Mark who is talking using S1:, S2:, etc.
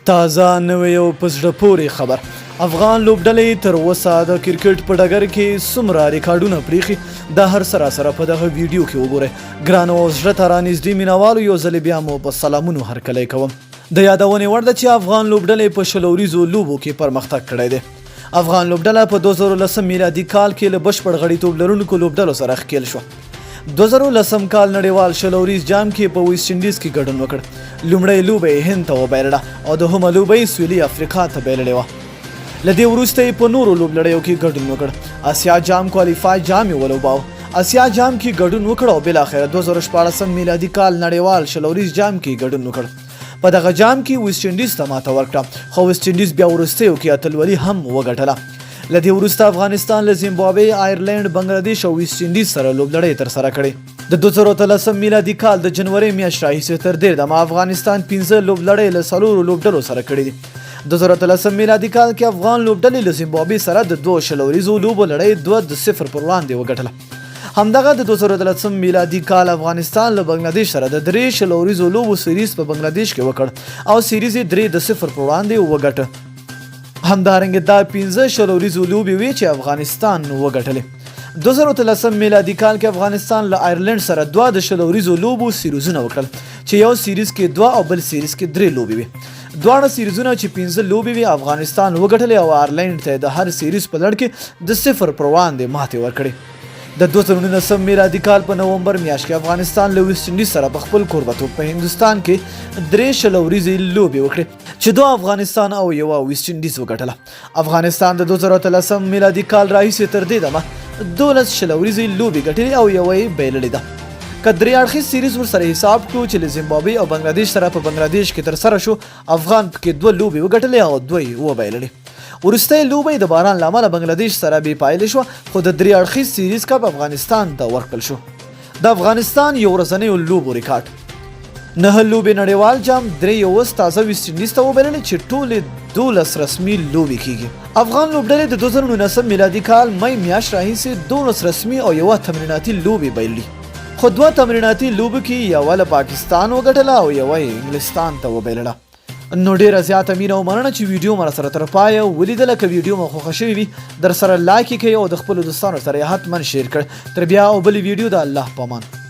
S1: تازه نوې او په زړه پورې خبر افغان لوبډلې تر اوسه د کرکټ په ډګر کې څومره ریکارډونه پریښي دا هر سره په دغه ویډیو کې وګورئ ګرانو او زړه ته رانږدې مینوالو یو ځل بیا مو په سلامونو هرکلی کوم د یادونې وړ ده چې افغان لوبډلې په شلوریزو لوبو کې پرمختګ کړی دی افغان لوبډله په 2010 میلادي کال کې له بشپړ غړیتوب لرونکو لوبډلو سره ښکېل شوه 2010 کال نړیوال شلوریز جام کې په ویسټ انډیز کې ګډون وکړ لومړی لوبه یې هند ته وبایلله او دوهمه لوبه یې سویلي افریقا ته بایللې وه له دې وروسته یې په نورو لوبلړیو کې ګډون وکړ اسیا جام کوالیفای جام یې ولوباوه اسیا جام کې ګډون وکړ او بالاخره 2014 میلادي کال نړیوال شلوریز جام کې ګډون وکړ په دغه جام کې ویسټ انډیز ته ماته ورکړه خو ویسټ انډیز بیا وروستیو کې اتلولي هم وګټله له دې وروسته افغانستان له زیمبابوې آیرلینډ بنګلادیش او ویسټ انډیز سره لوبلړۍ ترسره کړې د 2013 میلادي کال د جنوري میاشتې راهیسې تر دې دمه افغانستان 15 لوبلړۍ له 4 لوبډلو سره کړې دي 2013 میلادي کال کې افغان لوبډلې له زیمبابوې سره د 2 شلوریزو لوبو لړۍ 2-0 پر وړاندې وګټله همدغه د 2013 میلادي کال افغانستان له بنگلادیش سره د 3 شلوریزو لوبو سیریز په بنگلادیش کې وکړ او سیریز یې 3-0 پر وړاندې وګټه همدارنګه دا 15 شلوریزو لوبې وې چې افغانستان وګټلې 2013 میلادي کال کې افغانستان له آیرلینډ سره 2 د شلوریزو لوبو سیریزونه وکړل چې یو سیریز کې 2 او بل سیریز کې 3 لوبې وې دواړه سیریزونه چې 15 لوبې وې افغانستان وګټلې او آیرلینډ ته د هر سیریز په لړ کې د 0 پر وړاندې ماتې ورکړې د 2019 میلادي کال په نومبر میاشت کې افغانستان له ویسټ انډیز سره په خپل کوربتوب په هندستان کې 3 شلوریزې لوبې وکړې چې 2 افغانستان او یو ویسټ انډیز وګټله افغانستان د 2013 میلادي کال راهیسې تر دې دمه 12 شلوریزې لوبې ګټلې او یو یې بایللې ده که درې اړخیز سیریز ورسره حساب کړو چې له زیمبابوې او بنګلادیش سره په بنګلادیش کې ترسره شو افغان پکې 2 لوبې وګټلې او 2 یې وبایللې وروستۍ لوبه د باران له امله بنګلادیش سره بې پایلې شوه خو د درې اړخیز سیریز کپ افغانستان ته ورکړل شو د افغانستان یو ورځنیو لوبو ریکارډ 9 لوبې نړیوال جام 3 تازه ویسټ انډیز ته وبایللې چې ټولې 12 رسمي لوبې کیږي افغان لوبډلې د 2019 میلادي کال مې میاشت راهیسې 12 رسمي او یو تمریناتي لوبې بایللې خو 2 تمریناتي لوبو کې یو له پاکستان وګټله او یو یې انګلستان ته وبایلله نو ډیره زیاته مینه او مننه چې ویډیو مر سره تر پایه ولیدله که ویډیو مو خوښه شوې وي در سره لایک کړئ او د خپلو دوستانو سره یې حتما شیر کړئ تر بیا او بل ویډیو د الله په امان